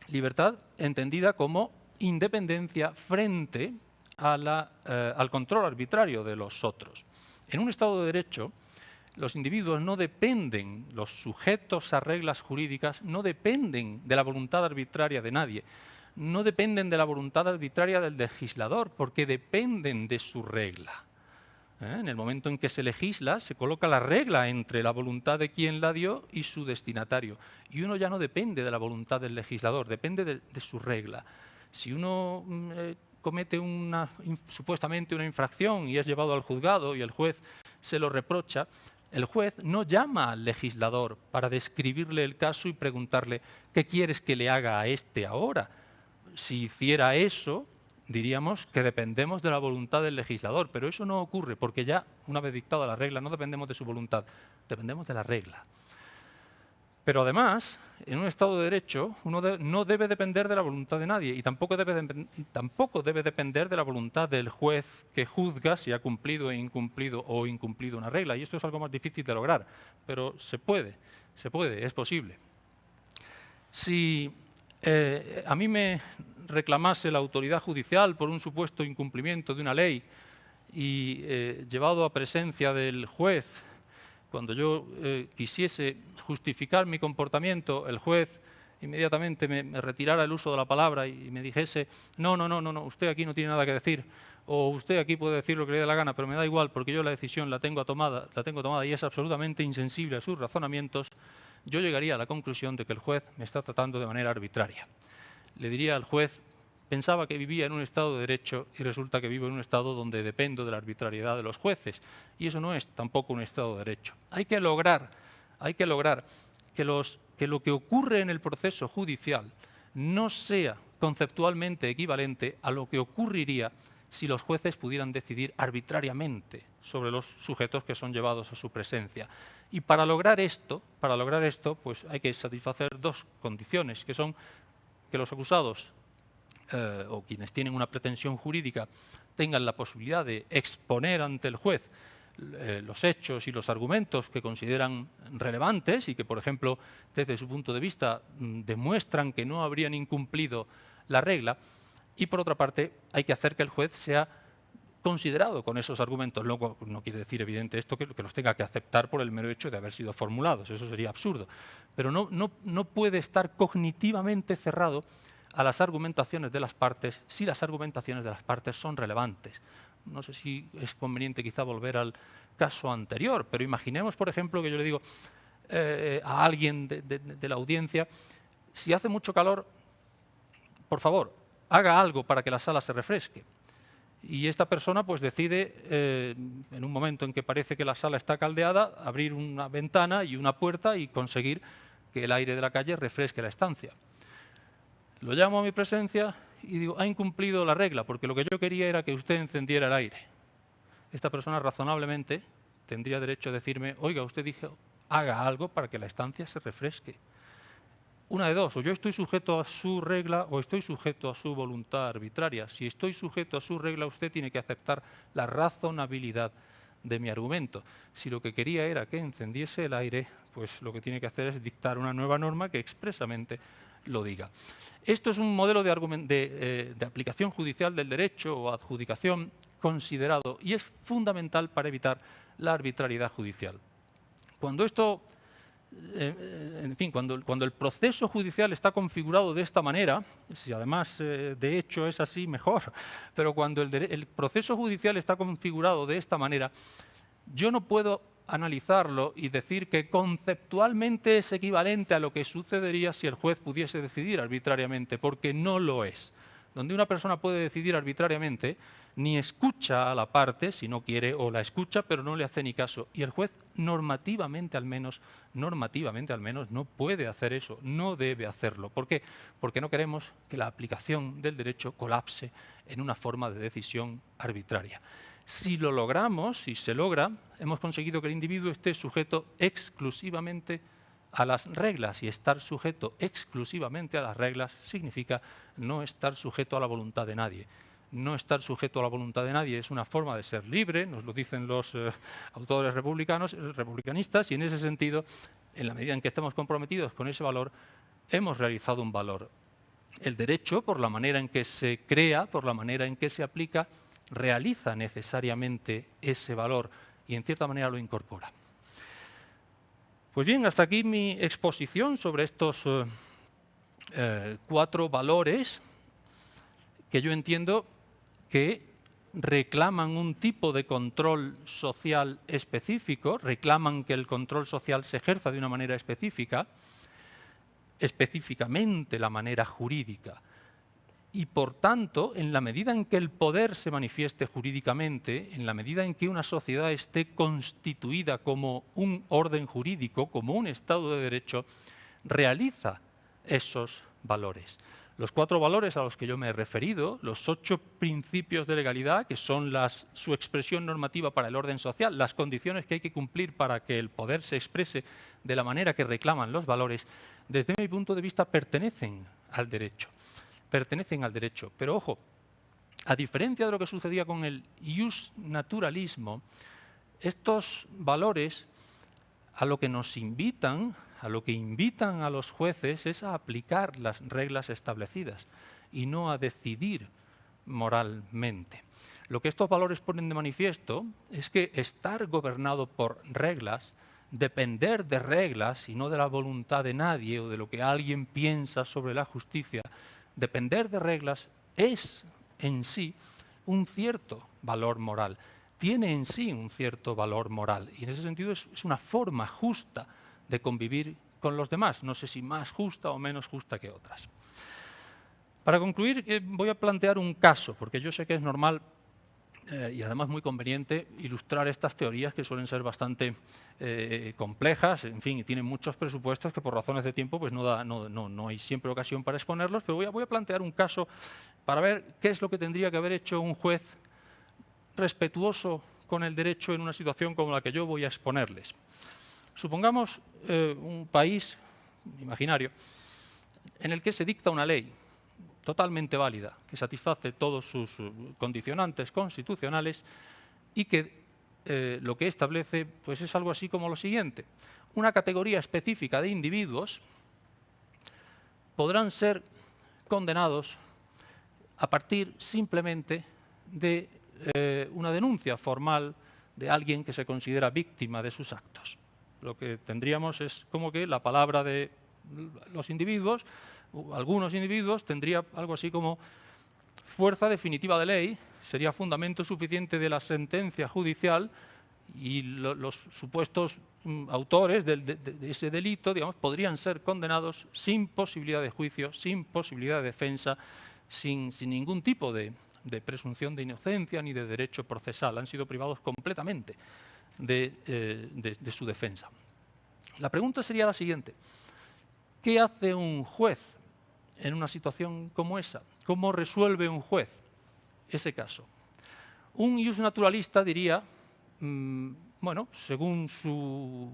Libertad entendida como independencia frente al control arbitrario de los otros. En un Estado de Derecho, los individuos no dependen, los sujetos a reglas jurídicas no dependen de la voluntad arbitraria de nadie, no dependen de la voluntad arbitraria del legislador, porque dependen de su regla. En el momento en que se legisla, se coloca la regla entre la voluntad de quien la dio y su destinatario. Y uno ya no depende de la voluntad del legislador, depende de su regla. Si uno comete supuestamente una infracción y es llevado al juzgado y el juez se lo reprocha, el juez no llama al legislador para describirle el caso y preguntarle ¿qué quieres que le haga a este ahora? Si hiciera eso, diríamos que dependemos de la voluntad del legislador, pero eso no ocurre porque ya, una vez dictada la regla, no dependemos de su voluntad, dependemos de la regla. Pero además, en un Estado de Derecho, uno no debe depender de la voluntad de nadie y tampoco debe depender de la voluntad del juez que juzga si ha cumplido o incumplido una regla. Y esto es algo más difícil de lograr, pero se puede, es posible. Si a mí me reclamase la autoridad judicial por un supuesto incumplimiento de una ley y llevado a presencia del juez, cuando yo quisiese justificar mi comportamiento, el juez inmediatamente me retirara el uso de la palabra y me dijese no, usted aquí no tiene nada que decir, o usted aquí puede decir lo que le dé la gana, pero me da igual porque yo la decisión la tengo tomada y es absolutamente insensible a sus razonamientos, yo llegaría a la conclusión de que el juez me está tratando de manera arbitraria. Le diría al juez, pensaba que vivía en un Estado de Derecho y resulta que vivo en un Estado donde dependo de la arbitrariedad de los jueces. Y eso no es tampoco un Estado de Derecho. Hay que lograr que lo que ocurre en el proceso judicial no sea conceptualmente equivalente a lo que ocurriría si los jueces pudieran decidir arbitrariamente sobre los sujetos que son llevados a su presencia. Y para lograr esto, pues hay que satisfacer dos condiciones, que son que los acusados o quienes tienen una pretensión jurídica tengan la posibilidad de exponer ante el juez los hechos y los argumentos que consideran relevantes y que, por ejemplo, desde su punto de vista demuestran que no habrían incumplido la regla. Y, por otra parte, hay que hacer que el juez sea considerado con esos argumentos. Luego, no quiere decir evidente esto que los tenga que aceptar por el mero hecho de haber sido formulados. Eso sería absurdo. Pero no puede estar cognitivamente cerrado a las argumentaciones de las partes si las argumentaciones de las partes son relevantes. No sé si es conveniente quizá volver al caso anterior, pero imaginemos, por ejemplo, que yo le digo a alguien de la audiencia, si hace mucho calor, por favor, haga algo para que la sala se refresque. Y esta persona pues decide, en un momento en que parece que la sala está caldeada, abrir una ventana y una puerta y conseguir que el aire de la calle refresque la estancia. Lo llamo a mi presencia y digo, ha incumplido la regla, porque lo que yo quería era que usted encendiera el aire. Esta persona razonablemente tendría derecho a decirme, oiga, usted dijo, haga algo para que la estancia se refresque. Una de dos, o yo estoy sujeto a su regla o estoy sujeto a su voluntad arbitraria. Si estoy sujeto a su regla, usted tiene que aceptar la razonabilidad de mi argumento. Si lo que quería era que encendiese el aire, pues lo que tiene que hacer es dictar una nueva norma que expresamente lo diga. Esto es un modelo de aplicación judicial del derecho o adjudicación considerado y es fundamental para evitar la arbitrariedad judicial. Cuando esto, en fin, cuando el proceso judicial está configurado de esta manera, si además de hecho es así, mejor, pero cuando el proceso judicial está configurado de esta manera, yo no puedo analizarlo y decir que conceptualmente es equivalente a lo que sucedería si el juez pudiese decidir arbitrariamente, porque no lo es. Donde una persona puede decidir arbitrariamente, ni escucha a la parte, si no quiere, o la escucha, pero no le hace ni caso. Y el juez normativamente al menos, no puede hacer eso, no debe hacerlo. ¿Por qué? Porque no queremos que la aplicación del derecho colapse en una forma de decisión arbitraria. Si lo logramos, si se logra, hemos conseguido que el individuo esté sujeto exclusivamente a las reglas, y estar sujeto exclusivamente a las reglas significa no estar sujeto a la voluntad de nadie. No estar sujeto a la voluntad de nadie es una forma de ser libre, nos lo dicen los autores republicanistas, y en ese sentido, en la medida en que estemos comprometidos con ese valor, hemos realizado un valor. El derecho, por la manera en que se crea, por la manera en que se aplica, realiza necesariamente ese valor y en cierta manera lo incorpora. Pues bien, hasta aquí mi exposición sobre estos 4 valores que yo entiendo que reclaman un tipo de control social específico, reclaman que el control social se ejerza de una manera específica, específicamente la manera jurídica. Y por tanto, en la medida en que el poder se manifieste jurídicamente, en la medida en que una sociedad esté constituida como un orden jurídico, como un Estado de Derecho, realiza esos valores. Los 4 valores a los que yo me he referido, los 8 principios de legalidad, que son su expresión normativa para el orden social, las condiciones que hay que cumplir para que el poder se exprese de la manera que reclaman los valores, desde mi punto de vista pertenecen al derecho. Pero ojo, a diferencia de lo que sucedía con el iusnaturalismo, estos valores a lo que nos invitan, a lo que invitan a los jueces es a aplicar las reglas establecidas y no a decidir moralmente. Lo que estos valores ponen de manifiesto es que estar gobernado por reglas, depender de reglas y no de la voluntad de nadie o de lo que alguien piensa sobre la justicia, depender de reglas es en sí un cierto valor moral, tiene en sí un cierto valor moral y en ese sentido es una forma justa de convivir con los demás, no sé si más justa o menos justa que otras. Para concluir, voy a plantear un caso, porque yo sé que es normal y además muy conveniente ilustrar estas teorías que suelen ser bastante complejas, en fin, y tienen muchos presupuestos que por razones de tiempo pues no hay siempre ocasión para exponerlos, pero voy a plantear un caso para ver qué es lo que tendría que haber hecho un juez respetuoso con el derecho en una situación como la que yo voy a exponerles. Supongamos un país imaginario en el que se dicta una ley totalmente válida, que satisface todos sus condicionantes constitucionales y que lo que establece pues es algo así como lo siguiente. Una categoría específica de individuos podrán ser condenados a partir simplemente de una denuncia formal de alguien que se considera víctima de sus actos. Lo que tendríamos es como que la palabra de los individuos, algunos individuos, tendría algo así como fuerza definitiva de ley, sería fundamento suficiente de la sentencia judicial y los supuestos autores de ese delito, digamos, podrían ser condenados sin posibilidad de juicio, sin posibilidad de defensa, sin ningún tipo de presunción de inocencia ni de derecho procesal. Han sido privados completamente de su defensa. La pregunta sería la siguiente. ¿Qué hace un juez en una situación como esa? ¿Cómo resuelve un juez ese caso? Un iusnaturalista diría, bueno, según su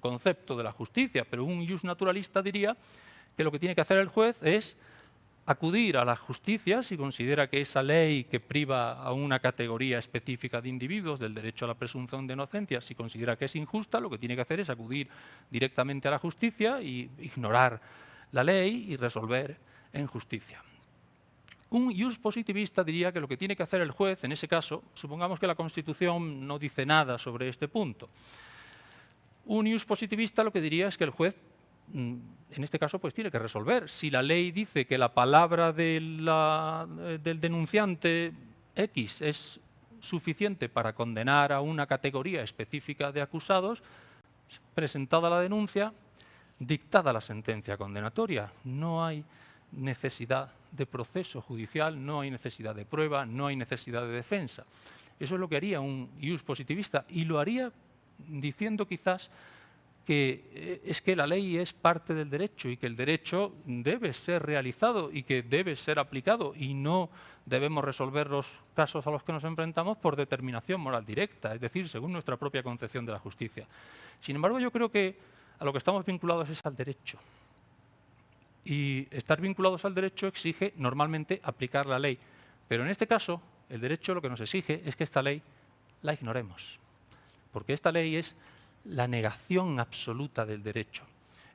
concepto de la justicia, pero un ius naturalista diría que lo que tiene que hacer el juez es acudir a la justicia si considera que esa ley que priva a una categoría específica de individuos del derecho a la presunción de inocencia, si considera que es injusta, lo que tiene que hacer es acudir directamente a la justicia y ignorar la ley y resolver en justicia. Un ius positivista diría que lo que tiene que hacer el juez, en ese caso, supongamos que la Constitución no dice nada sobre este punto. Un ius positivista lo que diría es que el juez, en este caso, pues tiene que resolver. Si la ley dice que la palabra del denunciante X es suficiente para condenar a una categoría específica de acusados, presentada la denuncia, dictada la sentencia condenatoria. No hay necesidad de proceso judicial, no hay necesidad de prueba, no hay necesidad de defensa. Eso es lo que haría un ius positivista, y lo haría diciendo quizás que es que la ley es parte del derecho y que el derecho debe ser realizado y que debe ser aplicado, y no debemos resolver los casos a los que nos enfrentamos por determinación moral directa, es decir, según nuestra propia concepción de la justicia. Sin embargo, yo creo que a lo que estamos vinculados es al derecho. Y estar vinculados al derecho exige normalmente aplicar la ley. Pero en este caso, el derecho lo que nos exige es que esta ley la ignoremos. Porque esta ley es la negación absoluta del derecho.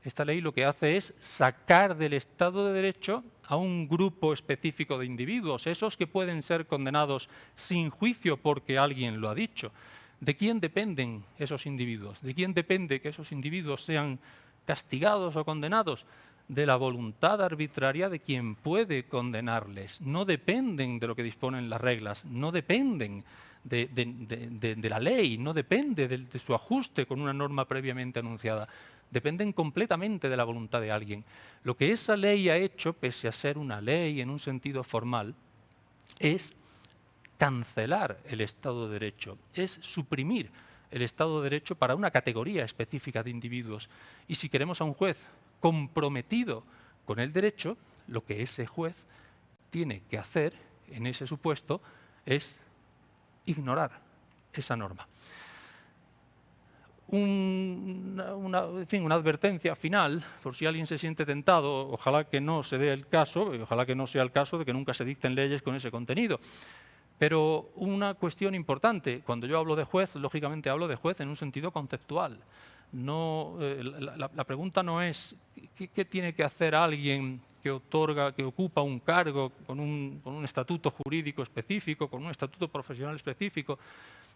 Esta ley lo que hace es sacar del Estado de Derecho a un grupo específico de individuos, esos que pueden ser condenados sin juicio porque alguien lo ha dicho. ¿De quién dependen esos individuos? ¿De quién depende que esos individuos sean castigados o condenados? De la voluntad arbitraria de quien puede condenarles. No dependen de lo que disponen las reglas, no dependen de la ley, no depende de su ajuste con una norma previamente anunciada. Dependen completamente de la voluntad de alguien. Lo que esa ley ha hecho, pese a ser una ley en un sentido formal, es cancelar el Estado de Derecho, es suprimir el Estado de Derecho para una categoría específica de individuos. Y si queremos a un juez comprometido con el derecho, lo que ese juez tiene que hacer en ese supuesto es ignorar esa norma. Una advertencia final, por si alguien se siente tentado, ojalá que no se dé el caso, y ojalá que no sea el caso de que nunca se dicten leyes con ese contenido. Pero una cuestión importante, cuando yo hablo de juez, lógicamente hablo de juez en un sentido conceptual. No, la pregunta no es ¿qué tiene que hacer alguien que ocupa un cargo con un estatuto jurídico específico, con un estatuto profesional específico,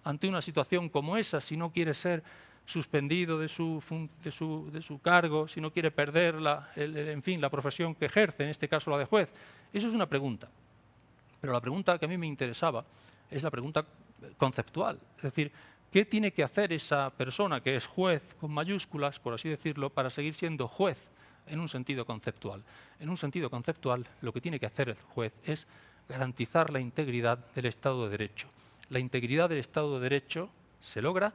ante una situación como esa, si no quiere ser suspendido de su cargo, si no quiere perder la profesión que ejerce, en este caso la de juez. Eso es una pregunta. Pero la pregunta que a mí me interesaba es la pregunta conceptual. Es decir, ¿qué tiene que hacer esa persona que es juez con mayúsculas, por así decirlo, para seguir siendo juez en un sentido conceptual? En un sentido conceptual, lo que tiene que hacer el juez es garantizar la integridad del Estado de Derecho. La integridad del Estado de Derecho se logra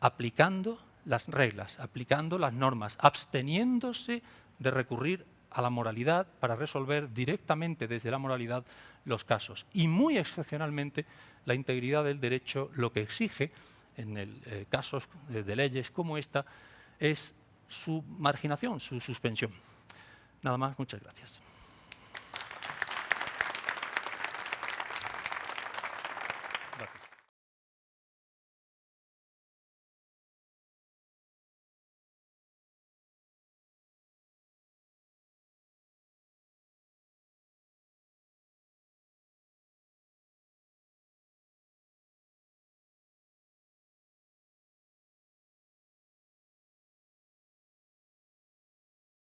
aplicando las reglas, aplicando las normas, absteniéndose de recurrir a la moralidad para resolver directamente desde la moralidad los casos. Y muy excepcionalmente, la integridad del derecho lo que exige en casos de leyes como esta es su marginación, su suspensión. Nada más, muchas gracias.